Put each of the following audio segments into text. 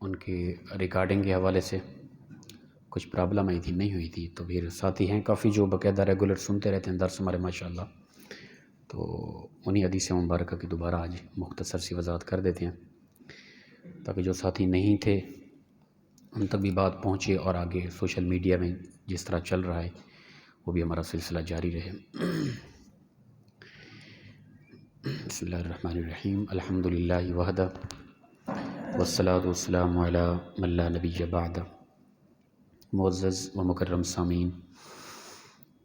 ان کے ریکارڈنگ کے حوالے سے کچھ پرابلم آئی تھی، نہیں ہوئی تھی، تو پھر ساتھی ہیں کافی جو باقاعدہ ریگولر سنتے رہتے ہیں درس ہمارے ماشاءاللہ، تو انہی حدیث مبارکہ کی دوبارہ آج مختصر سی وضاحت کر دیتے ہیں تاکہ جو ساتھی نہیں تھے ان تک بھی بات پہنچے اور آگے سوشل میڈیا میں جس طرح چل رہا ہے وہ بھی ہمارا سلسلہ جاری رہے۔ بسم اللہ الرحمن الرحیم، الحمدللہ وحدہ والصلاة والسلام علی من لا نبی بعدہ۔ معزز و مکرم سامعین،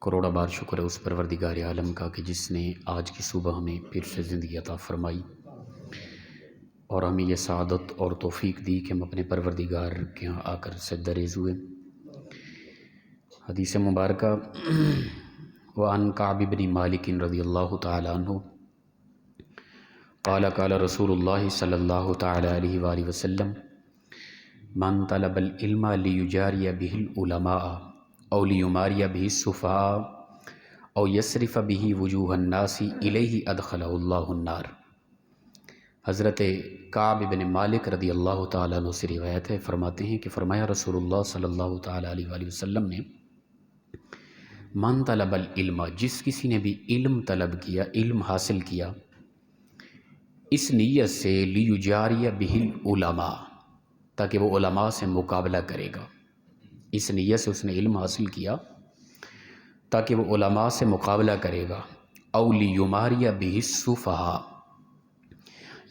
کروڑا بار شکر ہے اس پروردگار عالم کا کہ جس نے آج کی صبح ہمیں پھر سے زندگی عطا فرمائی اور ہمیں یہ سعادت اور توفیق دی کہ ہم اپنے پروردگار کے یہاں آ کر سجدہ ریز ہوئے۔ حدیث مبارکہ وعن کعب بن مالک رضی اللہ تعالی عنہ قال قال رسول اللہ صلی اللہ تعالی علیہ وآلہ وسلم من طلب العلم لیجاری به العلماء او لیماری به السفہاء او یصرف به وجوہ الناس الیہ ادخلہ اللہ النار۔ حضرت کعب بن مالک رضی اللہ تعالیٰ عنہ سے روایت ہے، فرماتے ہیں کہ فرمایا رسول اللہ صلی اللہ تعالیٰ علیہ وآلہ وسلم نے، من طلب العلم، جس کسی نے بھی علم طلب کیا، علم حاصل کیا، اس نیت سے لیجاری به العلماء، تاکہ وہ علماء سے مقابلہ کرے گا، اس نیت سے اس نے علم حاصل کیا تاکہ وہ علماء سے مقابلہ کرے گا، او لیماری به السفہاء،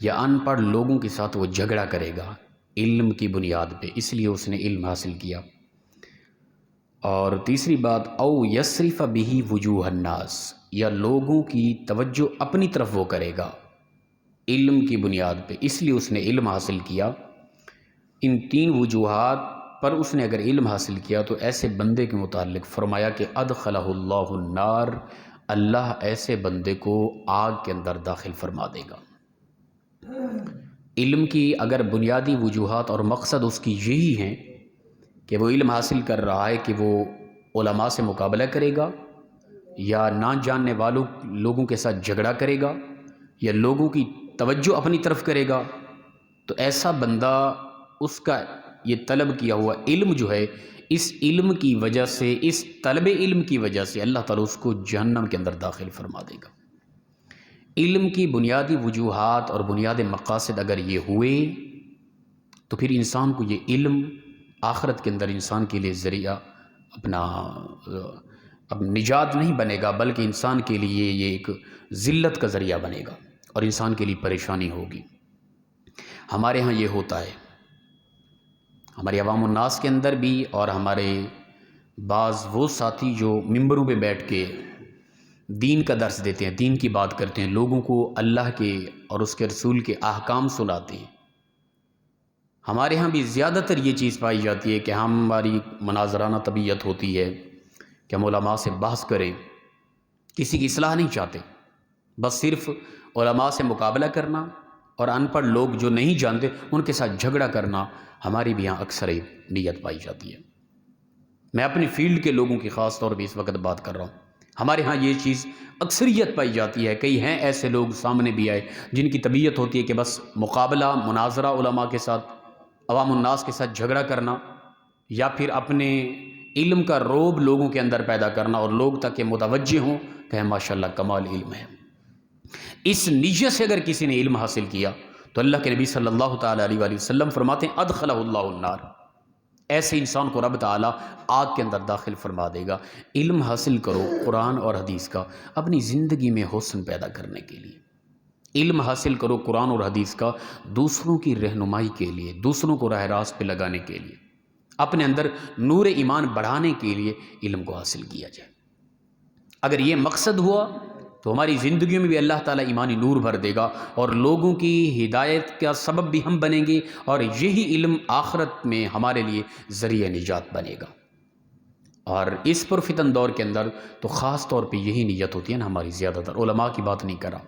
یا ان پڑھ لوگوں کے ساتھ وہ جھگڑا کرے گا علم کی بنیاد پہ، اس لیے اس نے علم حاصل کیا۔ اور تیسری بات، او یصرف به وجوہ الناس، یا لوگوں کی توجہ اپنی طرف وہ کرے گا علم کی بنیاد پہ، اس لیے اس نے علم حاصل کیا۔ ان تین وجوہات پر اس نے اگر علم حاصل کیا تو ایسے بندے کے متعلق فرمایا کہ ادخلہ اللہ النار، اللہ ایسے بندے کو آگ کے اندر داخل فرما دے گا۔ علم کی اگر بنیادی وجوہات اور مقصد اس کی یہی ہیں کہ وہ علم حاصل کر رہا ہے کہ وہ علماء سے مقابلہ کرے گا یا نہ جاننے والوں لوگوں کے ساتھ جھگڑا کرے گا یا لوگوں کی توجہ اپنی طرف کرے گا، تو ایسا بندہ، اس کا یہ طلب کیا ہوا علم جو ہے، اس علم کی وجہ سے، اس طلب علم کی وجہ سے اللہ تعالیٰ اس کو جہنم کے اندر داخل فرما دے گا۔ علم کی بنیادی وجوہات اور بنیادی مقاصد اگر یہ ہوئے تو پھر انسان کو یہ علم آخرت کے اندر انسان کے لیے ذریعہ اب نجات نہیں بنے گا، بلکہ انسان کے لیے یہ ایک ذلت کا ذریعہ بنے گا اور انسان کے لیے پریشانی ہوگی۔ ہمارے ہاں یہ ہوتا ہے، ہمارے عوام الناس کے اندر بھی، اور ہمارے بعض وہ ساتھی جو ممبروں پہ بیٹھ کے دین کا درس دیتے ہیں، دین کی بات کرتے ہیں، لوگوں کو اللہ کے اور اس کے رسول کے احکام سناتے ہیں، ہمارے ہاں بھی زیادہ تر یہ چیز پائی جاتی ہے کہ ہماری مناظرانہ طبیعت ہوتی ہے کہ ہم علماء سے بحث کریں، کسی کی اصلاح نہیں چاہتے، بس صرف علماء سے مقابلہ کرنا اور ان پڑھ لوگ جو نہیں جانتے ان کے ساتھ جھگڑا کرنا ہماری بھی یہاں اکثر نیت پائی جاتی ہے۔ میں اپنی فیلڈ کے لوگوں کی خاص طور پہ اس وقت بات کر رہا ہوں، ہمارے ہاں یہ چیز اکثریت پائی جاتی ہے۔ کئی ہیں ایسے لوگ سامنے بھی آئے جن کی طبیعت ہوتی ہے کہ بس مقابلہ، مناظرہ علماء کے ساتھ، عوام الناس کے ساتھ جھگڑا کرنا، یا پھر اپنے علم کا روب لوگوں کے اندر پیدا کرنا اور لوگ تاکہ متوجہ ہوں کہ ماشاءاللہ کمال علم ہے۔ اس نیت سے اگر کسی نے علم حاصل کیا تو اللہ کے نبی صلی اللہ تعالیٰ علیہ وآلہ وسلم فرماتے ہیں ادخلہ اللہ النار، ایسے انسان کو رب تعالیٰ آگ کے اندر داخل فرما دے گا۔ علم حاصل کرو قرآن اور حدیث کا اپنی زندگی میں حسن پیدا کرنے کے لیے، علم حاصل کرو قرآن اور حدیث کا دوسروں کی رہنمائی کے لیے، دوسروں کو راہ راست پہ لگانے کے لیے، اپنے اندر نور ایمان بڑھانے کے لیے علم کو حاصل کیا جائے۔ اگر یہ مقصد ہوا تو ہماری زندگیوں میں بھی اللہ تعالیٰ ایمانی نور بھر دے گا اور لوگوں کی ہدایت کا سبب بھی ہم بنیں گے، اور یہی علم آخرت میں ہمارے لیے ذریعہ نجات بنے گا۔ اور اس پرفتن دور کے اندر تو خاص طور پہ یہی نیت ہوتی ہے نا ہماری، زیادہ تر علماء کی بات نہیں کر رہا،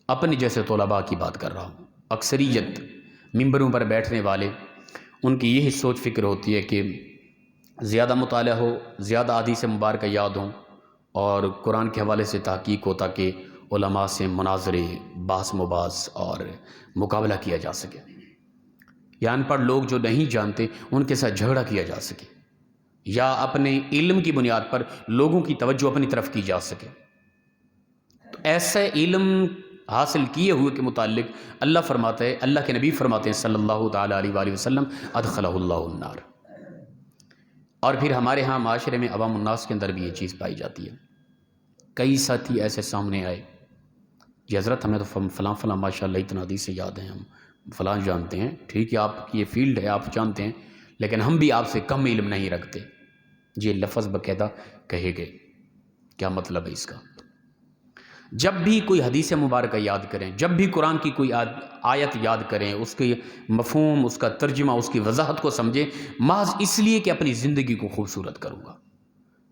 اپنے جیسے طلباء کی بات کر رہا ہوں۔ اکثریت ممبروں پر بیٹھنے والے، ان کی یہی سوچ فکر ہوتی ہے کہ زیادہ مطالعہ ہو، زیادہ احادیث مبارکہ یاد ہوں اور قرآن کے حوالے سے تحقیق ہو تاکہ علماء سے مناظرے، بحث مباحث اور مقابلہ کیا جا سکے۔ یا ان پڑھ لوگ جو نہیں جانتے ان کے ساتھ جھگڑا کیا جا سکے، یا اپنے علم کی بنیاد پر لوگوں کی توجہ اپنی طرف کی جا سکے۔ تو ایسے علم حاصل کیے ہوئے کے متعلق اللہ فرماتا ہے، اللہ کے نبی فرماتے ہیں صلی اللہ تعالیٰ علیہ وآلہ وسلم، ادخلہ اللہ النار۔ اور پھر ہمارے ہاں معاشرے میں عوام الناس کے اندر بھی یہ چیز پائی جاتی ہے۔ کئی ساتھی ایسے سامنے آئے، جی حضرت ہمیں تو فلاں فلاں ماشاء اللہ اتنا حدیث سے یاد ہیں، ہم فلاں جانتے ہیں، ٹھیک ہے آپ کی یہ فیلڈ ہے آپ جانتے ہیں، لیکن ہم بھی آپ سے کم علم نہیں رکھتے۔ یہ لفظ باقاعدہ کہے گئے، کیا مطلب ہے اس کا؟ جب بھی کوئی حدیث مبارکہ یاد کریں، جب بھی قرآن کی کوئی آیت یاد کریں، اس کے مفہوم، اس کا ترجمہ، اس کی وضاحت کو سمجھیں محض اس لیے کہ اپنی زندگی کو خوبصورت کروں گا،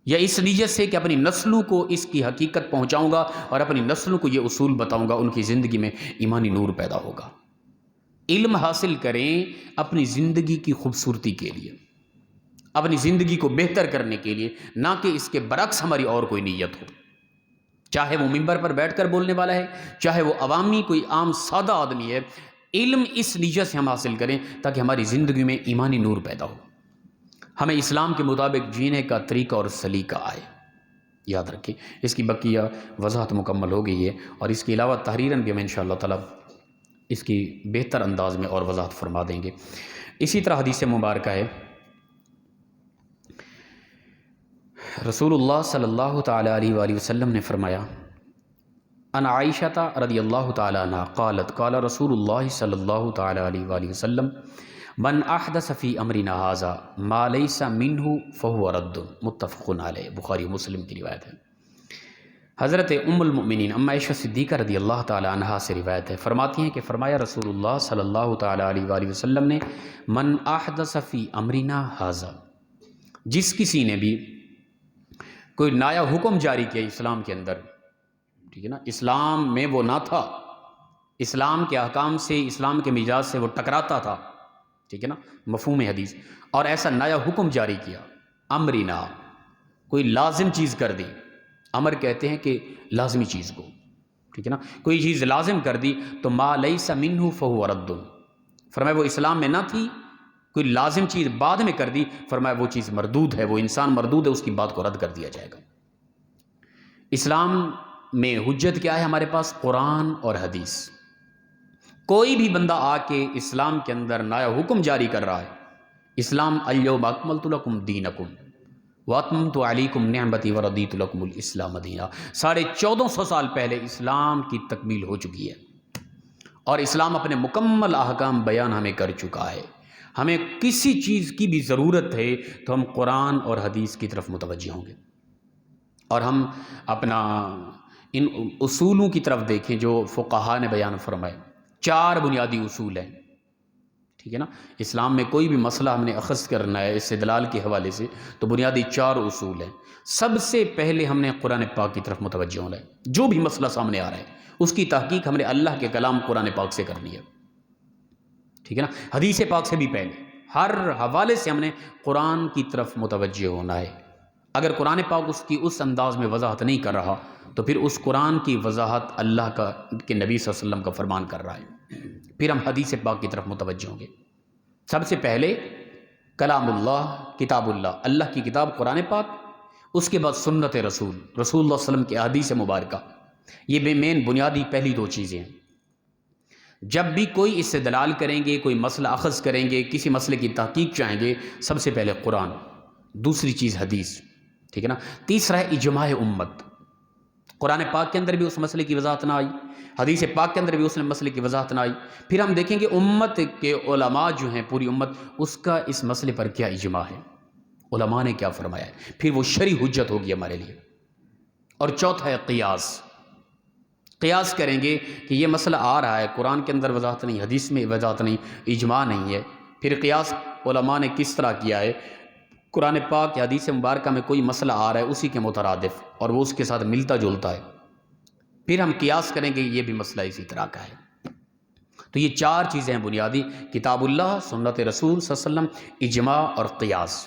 یا اس نیت سے کہ اپنی نسلوں کو اس کی حقیقت پہنچاؤں گا اور اپنی نسلوں کو یہ اصول بتاؤں گا، ان کی زندگی میں ایمانی نور پیدا ہوگا۔ علم حاصل کریں اپنی زندگی کی خوبصورتی کے لیے، اپنی زندگی کو بہتر کرنے کے لیے، نہ کہ اس کے برعکس ہماری اور کوئی نیت ہو، چاہے وہ منبر پر بیٹھ کر بولنے والا ہے، چاہے وہ عوامی کوئی عام سادہ آدمی ہے۔ علم اس نیت سے ہم حاصل کریں تاکہ ہماری زندگی میں ایمانی نور پیدا ہو، ہمیں اسلام کے مطابق جینے کا طریقہ اور سلیقہ آئے۔ یاد رکھیں، اس کی بقیہ وضاحت مکمل ہو گئی ہے، اور اس کے علاوہ تحریراً بھی ہم انشاءاللہ تعالی اس کی بہتر انداز میں اور وضاحت فرما دیں گے۔ اسی طرح حدیث مبارکہ ہے، رسول اللہ صلی اللہ تعالیٰ علیہ وآلہ وسلم نے فرمایا، ان عائشہ رضی اللہ تعالیٰ عنہ قالت قال رسول اللہ صلی اللہ تعالیٰ علیہ وآلہ وسلم من احدث فی امرنا ھذا ما لیس منہ فہو رد، متفق علیہ، بخاری مسلم کی روایت ہے۔ حضرت ام المؤمنین ام عائشہ صدیقہ رضی اللہ تعالیٰ عنہا سے روایت ہے، فرماتی ہیں کہ فرمایا رسول اللہ صلی اللہ تعالیٰ علیہ وآلہ وسلم نے، من احدث فی امرنا ھذا، جس کسی نے بھی کوئی نیا حکم جاری کیا اسلام کے اندر، ٹھیک ہے نا، اسلام میں وہ نہ تھا، اسلام کے احکام سے، اسلام کے مزاج سے وہ ٹکراتا تھا، ٹھیک ہے نا، مفہوم حدیث، اور ایسا نیا حکم جاری کیا، امرنا، کوئی لازم چیز کر دی، امر کہتے ہیں کہ لازمی چیز کو، ٹھیک ہے نا، کوئی چیز لازم کر دی تو ما لیس منہ فہو رد، فرمایا وہ اسلام میں نہ تھی، کوئی لازم چیز بعد میں کر دی، فرمایا وہ چیز مردود ہے، وہ انسان مردود ہے، اس کی بات کو رد کر دیا جائے گا۔ اسلام میں حجت کیا ہے ہمارے پاس؟ قرآن اور حدیث۔ کوئی بھی بندہ آ کے اسلام کے اندر نیا حکم جاری کر رہا ہے، اسلام الیوم اکملت لکم دینکم واتممت علیکم نعمتی وردیت لکم الاسلام دینا، 1450 سال پہلے اسلام کی تکمیل ہو چکی ہے، اور اسلام اپنے مکمل احکام بیان ہمیں کر چکا ہے۔ ہمیں کسی چیز کی بھی ضرورت ہے تو ہم قرآن اور حدیث کی طرف متوجہ ہوں گے، اور ہم اپنا ان اصولوں کی طرف دیکھیں جو فقہا نے بیان فرمائے۔ 4 بنیادی اصول ہیں، ٹھیک ہے نا، اسلام میں کوئی بھی مسئلہ ہم نے اخذ کرنا ہے استدلال کے حوالے سے تو بنیادی 4 اصول ہیں۔ سب سے پہلے ہم نے قرآن پاک کی طرف متوجہ ہونا ہے، جو بھی مسئلہ سامنے آ رہا ہے اس کی تحقیق ہم نے اللہ کے کلام قرآن پاک سے کرنی ہے، ٹھیک ہے نا، حدیث پاک سے بھی پہلے ہر حوالے سے ہم نے قرآن کی طرف متوجہ ہونا ہے۔ اگر قرآن پاک اس کی اس انداز میں وضاحت نہیں کر رہا تو پھر اس قرآن کی وضاحت اللہ کے نبی صلی اللہ علیہ وسلم کا فرمان کر رہا ہے، پھر ہم حدیث پاک کی طرف متوجہ ہوں گے۔ سب سے پہلے کلام اللہ، کتاب اللہ، اللہ کی کتاب قرآن پاک، اس کے بعد سنت رسول اللہ صلی اللہ علیہ وسلم کی احادیث مبارکہ، یہ مین بنیادی پہلی 2 چیزیں ہیں۔ جب بھی کوئی استدلال کریں گے، کوئی مسئلہ اخذ کریں گے، کسی مسئلے کی تحقیق چاہیں گے، سب سے پہلے قرآن، دوسری چیز حدیث، ٹھیک ہے نا، تیسرا ہے اجماع امت۔ قرآن پاک کے اندر بھی اس مسئلے کی وضاحت نہ آئی، حدیث پاک کے اندر بھی اس مسئلے کی وضاحت نہ آئی، پھر ہم دیکھیں گے امت کے علماء جو ہیں، پوری امت، اس کا اس مسئلے پر کیا اجماع ہے، علماء نے کیا فرمایا ہے، پھر وہ شرعی حجت ہوگی ہمارے لیے۔ اور چوتھا ہے قیاس، قیاس کریں گے کہ یہ مسئلہ آ رہا ہے، قرآن کے اندر وضاحت نہیں، حدیث میں وضاحت نہیں، اجماع نہیں ہے، پھر قیاس علماء نے کس طرح کیا ہے، قرآن پاک یا حدیث مبارکہ میں کوئی مسئلہ آ رہا ہے اسی کے مترادف اور وہ اس کے ساتھ ملتا جلتا ہے، پھر ہم قیاس کریں گے یہ بھی مسئلہ اسی طرح کا ہے۔ تو یہ 4 چیزیں ہیں بنیادی، کتاب اللہ، سنت رسول صلی اللہ علیہ وسلم، اجماع اور قیاس۔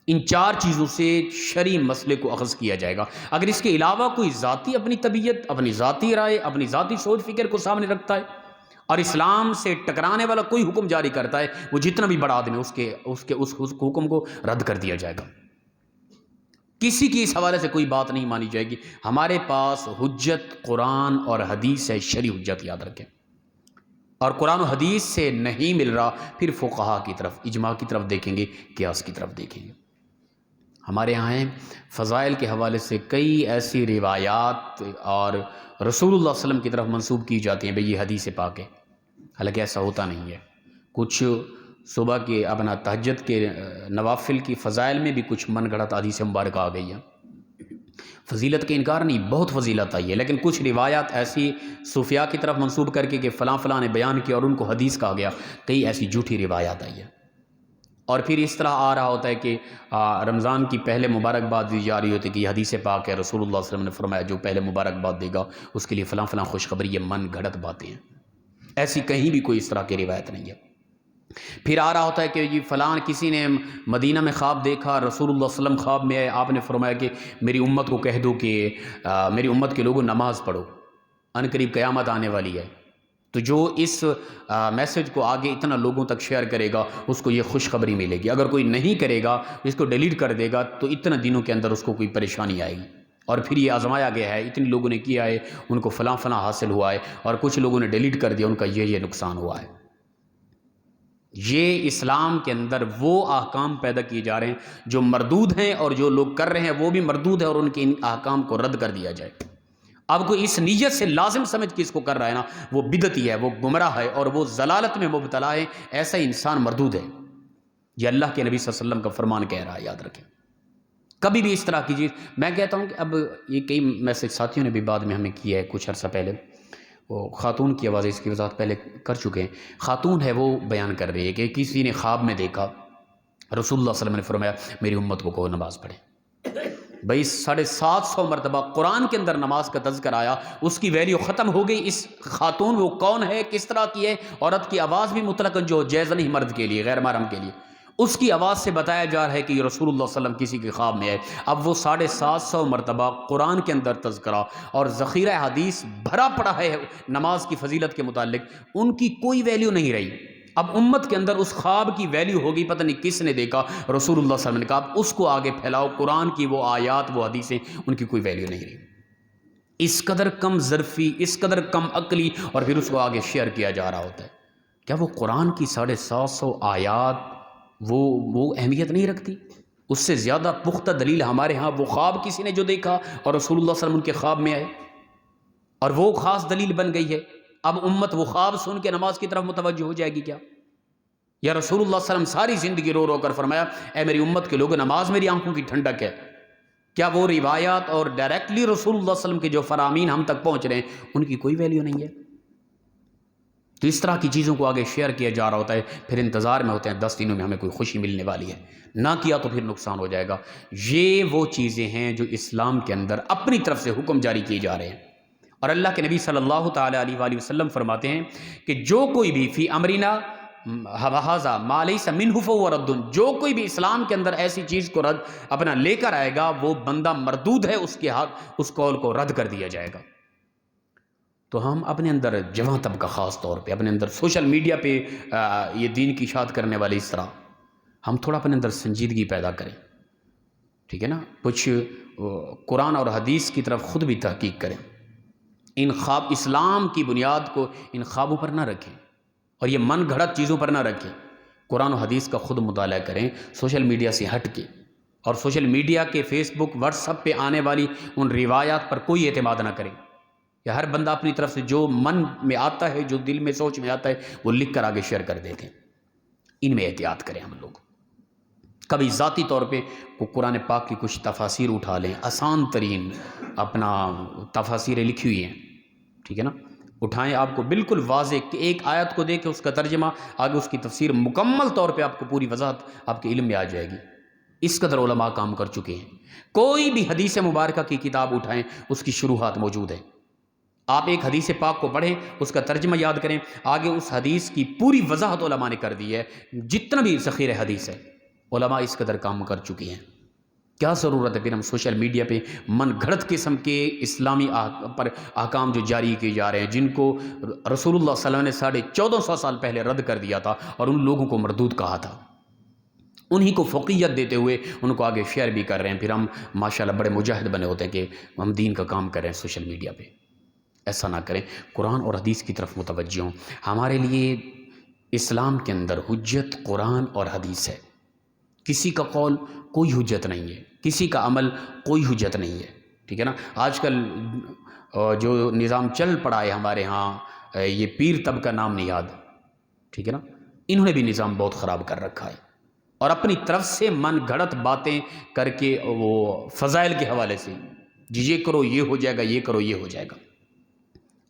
ان 4 چیزوں سے شرعی مسئلے کو اخذ کیا جائے گا۔ اگر اس کے علاوہ کوئی ذاتی اپنی طبیعت، اپنی ذاتی رائے، اپنی ذاتی سوچ فکر کو سامنے رکھتا ہے اور اسلام سے ٹکرانے والا کوئی حکم جاری کرتا ہے، وہ جتنا بھی بڑا آدمی اس حکم کو رد کر دیا جائے گا۔ کسی کی اس حوالے سے کوئی بات نہیں مانی جائے گی۔ ہمارے پاس حجت قرآن اور حدیث ہے، شرعی حجت یاد رکھیں، اور قرآن و حدیث سے نہیں مل رہا، پھر فقہا کی طرف، اجماع کی طرف دیکھیں گے، قیاس کی طرف دیکھیں گے۔ ہمارے یہاں ہیں فضائل کے حوالے سے کئی ایسی روایات اور رسول اللہ صلی اللہ علیہ وسلم کی طرف منسوب کی جاتی ہیں، بھئی یہ حدیث پاک ہے، حالانکہ ایسا ہوتا نہیں ہے۔ کچھ صبح کے اپنا تہجد کے نوافل کی فضائل میں بھی کچھ من گھڑت حدیث مبارکہ آ گئی ہیں۔ فضیلت کے انکار نہیں، بہت فضیلت آئی ہے، لیکن کچھ روایات ایسی صوفیاء کی طرف منسوب کر کے کہ فلاں فلاں نے بیان کیا اور ان کو حدیث کہا گیا، کئی ایسی جھوٹی روایات آئی ہیں۔ اور پھر اس طرح آ رہا ہوتا ہے کہ رمضان کی پہلے مبارکباد دی جا رہی ہوتی ہے کہ یہ حدیث پاک ہے، رسول اللہ صلی اللہ علیہ وسلم نے فرمایا جو پہلے مبارکباد دے گا اس کے لیے فلاں فلاں خوشخبری، یہ من گھڑت باتیں ہیں، ایسی کہیں بھی کوئی اس طرح کی روایت نہیں ہے۔ پھر آ رہا ہوتا ہے کہ یہ فلاں کسی نے مدینہ میں خواب دیکھا، رسول اللہ صلی اللہ علیہ وسلم خواب میں آئے، آپ نے فرمایا کہ میری امت کو کہہ دو کہ میری امت کے لوگوں نماز پڑھو، ان قریب قیامت آنے والی ہے۔ تو جو اس میسج کو آگے اتنا لوگوں تک شیئر کرے گا اس کو یہ خوشخبری ملے گی، اگر کوئی نہیں کرے گا، اس کو ڈیلیٹ کر دے گا تو اتنا دنوں کے اندر اس کو کوئی پریشانی آئے گی۔ اور پھر یہ آزمایا گیا ہے، اتنے لوگوں نے کیا ہے، ان کو فلاں فلاں حاصل ہوا ہے، اور کچھ لوگوں نے ڈیلیٹ کر دیا، ان کا یہ نقصان ہوا ہے۔ یہ اسلام کے اندر وہ احکام پیدا کیے جا رہے ہیں جو مردود ہیں، اور جو لوگ کر رہے ہیں وہ بھی مردود ہے، اور ان کے ان احکام کو رد کر دیا جائے۔ اب کوئی اس نیت سے لازم سمجھ کے اس کو کر رہا ہے نا، وہ بدعتی ہے، وہ گمراہ ہے، اور وہ ضلالت میں مبتلا ہے، ایسا انسان مردود ہے۔ یہ اللہ کے نبی صلی اللہ علیہ وسلم کا فرمان کہہ رہا ہے، یاد رکھیں۔ کبھی بھی اس طرح کی چیز، میں کہتا ہوں کہ اب یہ کئی میسج ساتھیوں نے بھی بعد میں ہمیں کیا ہے کچھ عرصہ پہلے، وہ خاتون کی آواز، اس کی وضاحت پہلے کر چکے ہیں۔ خاتون ہے، وہ بیان کر رہی ہے کہ کسی نے خواب میں دیکھا رسول اللہ صلی اللہ علیہ وسلم نے فرمایا میری امت کو کہو نماز پڑھے۔ بھئی 750 مرتبہ قرآن کے اندر نماز کا تذکر آیا، اس کی ویلیو ختم ہو گئی۔ اس خاتون وہ کون ہے، کس طرح کی ہے؟ عورت کی آواز بھی مطلق جو جائز نہیں مرد کے لیے، غیر محرم کے لیے، اس کی آواز سے بتایا جا رہا ہے کہ یہ رسول اللہ صلی اللہ علیہ وسلم کسی کے خواب میں ہے۔ اب وہ 750 مرتبہ قرآن کے اندر تذکرہ اور ذخیرہ حدیث بھرا پڑا ہے نماز کی فضیلت کے متعلق، ان کی کوئی ویلیو نہیں رہی۔ اب امت کے اندر اس خواب کی ویلیو ہوگی، پتہ نہیں کس نے دیکھا، رسول اللہ صلی اللہ علیہ وسلم نے کہا، اب اس کو آگے پھیلاؤ، قرآن کی وہ آیات، وہ حدیثیں، ان کی کوئی ویلیو نہیں رہی۔ اس قدر کم ظرفی، اس قدر کم عقلی، اور پھر اس کو آگے شیئر کیا جا رہا ہوتا ہے۔ کیا وہ قرآن کی 750 آیات وہ اہمیت نہیں رکھتی؟ اس سے زیادہ پختہ دلیل ہمارے ہاں وہ خواب کسی نے جو دیکھا اور رسول اللہ صلی اللہ علیہ وسلم ان کے خواب میں آئے، اور وہ خاص دلیل بن گئی ہے۔ اب امت وہ خواب سن کے نماز کی طرف متوجہ ہو جائے گی کیا؟ یا رسول اللہ صلی اللہ علیہ وسلم ساری زندگی رو رو کر فرمایا اے میری امت کے لوگوں نماز میری آنکھوں کی ٹھنڈک ہے؟ کیا وہ روایات اور ڈائریکٹلی رسول اللہ صلی اللہ علیہ وسلم کے جو فرامین ہم تک پہنچ رہے ہیں ان کی کوئی ویلیو نہیں ہے؟ تو اس طرح کی چیزوں کو آگے شیئر کیا جا رہا ہوتا ہے، پھر انتظار میں ہوتے ہیں 10 دنوں میں ہمیں کوئی خوشی ملنے والی ہے، نہ کیا تو پھر نقصان ہو جائے گا۔ یہ وہ چیزیں ہیں جو اسلام کے اندر اپنی طرف سے حکم جاری کیے جا رہے ہیں، اور اللہ کے نبی صلی اللہ تعالیٰ علیہ وآلہ وسلم فرماتے ہیں کہ جو کوئی بھی فی امرنا ھذا ما لیس منہ فہو رد، جو کوئی بھی اسلام کے اندر ایسی چیز کو رد اپنا لے کر آئے گا وہ بندہ مردود ہے، اس کے حق اس قول کو رد کر دیا جائے گا۔ تو ہم اپنے اندر جوان طبقہ خاص طور پہ اپنے اندر سوشل میڈیا پہ یہ دین کی اشاعت کرنے والے اس طرح ہم تھوڑا اپنے اندر سنجیدگی پیدا کریں، ٹھیک ہے نا؟ کچھ قرآن اور حدیث کی طرف خود بھی تحقیق کریں، ان خواب اسلام کی بنیاد کو ان خوابوں پر نہ رکھیں، اور یہ من گھڑت چیزوں پر نہ رکھیں۔ قرآن و حدیث کا خود مطالعہ کریں، سوشل میڈیا سے ہٹ کے، اور سوشل میڈیا کے فیس بک واٹس ایپ پہ آنے والی ان روایات پر کوئی اعتماد نہ کریں۔ یا ہر بندہ اپنی طرف سے جو من میں آتا ہے، جو دل میں سوچ میں آتا ہے، وہ لکھ کر آگے شیئر کر دیتے ہیں۔ ان میں احتیاط کریں ہم لوگ۔ کبھی ذاتی طور پہ قرآن پاک کی کچھ تفاسیر اٹھا لیں، آسان ترین اپنا تفاسیریں لکھی ہوئی ہیں، ٹھیک ہے نا، اٹھائیں، آپ کو بالکل واضح کہ ایک آیت کو دیکھ کے اس کا ترجمہ، آگے اس کی تفسیر مکمل طور پہ آپ کو پوری وضاحت آپ کے علم میں آ جائے گی۔ اس قدر علماء کام کر چکے ہیں۔ کوئی بھی حدیث مبارکہ کی کتاب اٹھائیں، اس کی شروحات موجود ہیں۔ آپ ایک حدیث پاک کو پڑھیں، اس کا ترجمہ یاد کریں، آگے اس حدیث کی پوری وضاحت علماء نے کر دی ہے۔ جتنا بھی ذخیرہ حدیث ہے علماء اس قدر کام کر چکی ہیں۔ کیا ضرورت ہے پھر ہم سوشل میڈیا پہ من گھڑت قسم کے اسلامی پر احکام جو جاری کیے جا رہے ہیں، جن کو رسول اللہ صلی اللہ علیہ وسلم نے 1400 سال پہلے رد کر دیا تھا اور ان لوگوں کو مردود کہا تھا، انہی کو فوقیت دیتے ہوئے ان کو آگے شیئر بھی کر رہے ہیں، پھر ہم ماشاءاللہ بڑے مجاہد بنے ہوتے ہیں کہ ہم دین کا کام کر رہے ہیں سوشل میڈیا پہ۔ ایسا نہ کریں، قرآن اور حدیث کی طرف متوجہ ہوں۔ ہمارے لیے اسلام کے اندر حجت قرآن اور حدیث ہے، کسی کا قول کوئی حجت نہیں ہے، کسی کا عمل کوئی حجت نہیں ہے، ٹھیک ہے نا۔ آج کل جو نظام چل پڑا ہے ہمارے ہاں، یہ پیر طبقہ نام نہیں یاد، ٹھیک ہے نا، انہوں نے بھی نظام بہت خراب کر رکھا ہے، اور اپنی طرف سے من گھڑت باتیں کر کے وہ فضائل کے حوالے سے جی یہ کرو یہ ہو جائے گا، یہ کرو یہ ہو جائے گا،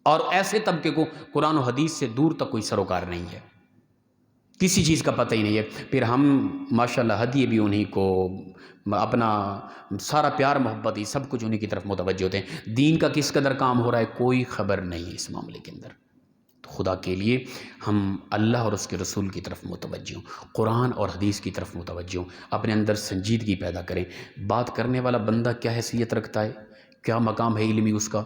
اور ایسے طبقے کو قرآن و حدیث سے دور تک کوئی سروکار نہیں ہے، کسی چیز کا پتہ ہی نہیں ہے۔ پھر ہم ماشاءاللہ ہدیے بھی انہی کو، اپنا سارا پیار محبت ہی سب کچھ انہی کی طرف متوجہ ہوتے ہیں، دین کا کس قدر کام ہو رہا ہے کوئی خبر نہیں ہے اس معاملے کے اندر۔ تو خدا کے لیے ہم اللہ اور اس کے رسول کی طرف متوجہ ہوں، قرآن اور حدیث کی طرف متوجہ ہوں، اپنے اندر سنجیدگی پیدا کریں۔ بات کرنے والا بندہ کیا حیثیت رکھتا ہے، کیا مقام ہے علمی اس کا،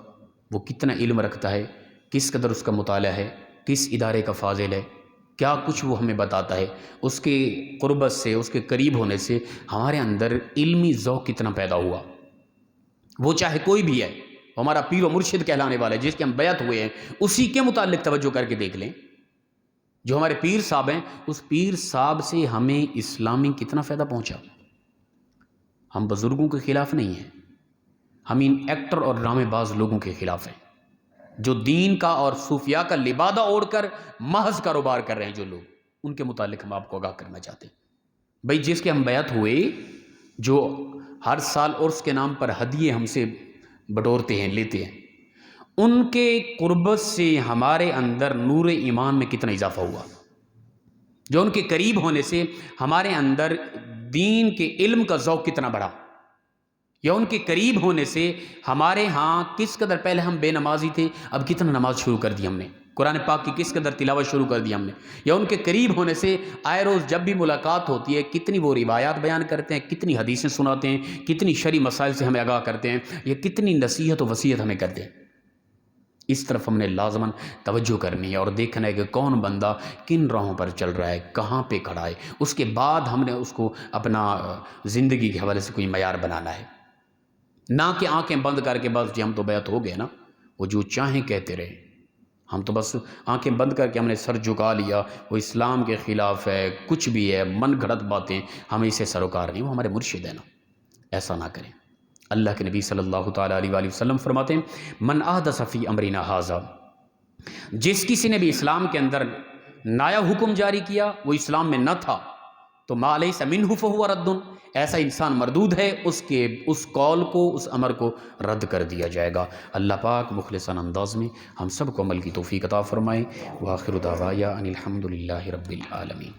وہ کتنا علم رکھتا ہے، کس قدر اس کا مطالعہ ہے، کس ادارے کا فاضل ہے، کیا کچھ وہ ہمیں بتاتا ہے، اس کے قربت سے، اس کے قریب ہونے سے ہمارے اندر علمی ذوق کتنا پیدا ہوا۔ وہ چاہے کوئی بھی ہے، ہمارا پیر و مرشد کہلانے والا ہے، جس کے ہم بیعت ہوئے ہیں، اسی کے متعلق توجہ کر کے دیکھ لیں، جو ہمارے پیر صاحب ہیں، اس پیر صاحب سے ہمیں اسلامی کتنا فائدہ پہنچا۔ ہم بزرگوں کے خلاف نہیں ہیں، ہم ان ایکٹر اور ڈرامے باز لوگوں کے خلاف ہیں، جو دین کا اور صوفیاء کا لبادہ اوڑھ کر محض کاروبار کر رہے ہیں، جو لوگ، ان کے متعلق ہم آپ کو آگاہ کرنا چاہتے ہیں۔ بھئی جس کے ہم بیعت ہوئے، جو ہر سال عرس کے نام پر ہدیے ہم سے بٹورتے ہیں، لیتے ہیں، ان کے قربت سے ہمارے اندر نور ایمان میں کتنا اضافہ ہوا، جو ان کے قریب ہونے سے ہمارے اندر دین کے علم کا ذوق کتنا بڑھا، یا ان کے قریب ہونے سے ہمارے ہاں کس قدر پہلے ہم بے نمازی تھے، اب کتنا نماز شروع کر دی ہم نے، قرآن پاک کی کس قدر تلاوت شروع کر دی ہم نے، یا ان کے قریب ہونے سے آئے روز جب بھی ملاقات ہوتی ہے کتنی وہ روایات بیان کرتے ہیں، کتنی حدیثیں سناتے ہیں، کتنی شرعی مسائل سے ہمیں آگاہ کرتے ہیں، یا کتنی نصیحت و وصیت ہمیں کرتے ہیں۔ اس طرف ہم نے لازماً توجہ کرنی ہے اور دیکھنا ہے کہ کون بندہ کن راہوں پر چل رہا ہے، کہاں پہ کھڑا ہے، اس کے بعد ہم نے اس کو اپنا زندگی کے حوالے سے کوئی معیار بنانا ہے، نہ کہ آنکھیں بند کر کے بس جی ہم تو بیعت ہو گئے نا، وہ جو چاہیں کہتے رہے، ہم تو بس آنکھیں بند کر کے ہم نے سر جھکا لیا، وہ اسلام کے خلاف ہے، کچھ بھی ہے، من گھڑت باتیں، ہمیں اسے سروکار نہیں، وہ ہمارے مرشد ہیں نا، ایسا نہ کریں۔ اللہ کے نبی صلی اللہ تعالیٰ علیہ وآلہ وسلم فرماتے ہیں، من احدث فی امرنا ھذا، جس کسی نے بھی اسلام کے اندر نیا حکم جاری کیا، وہ اسلام میں نہ تھا، تو ما لیس منہ فہو رد، ایسا انسان مردود ہے، اس قول کو، اس امر کو رد کر دیا جائے گا۔ اللہ پاک مخلصانہ انداز میں ہم سب کو عمل کی توفیق عطا فرمائے۔ وآخر دعوایا ان الحمد للہ رب العالمین۔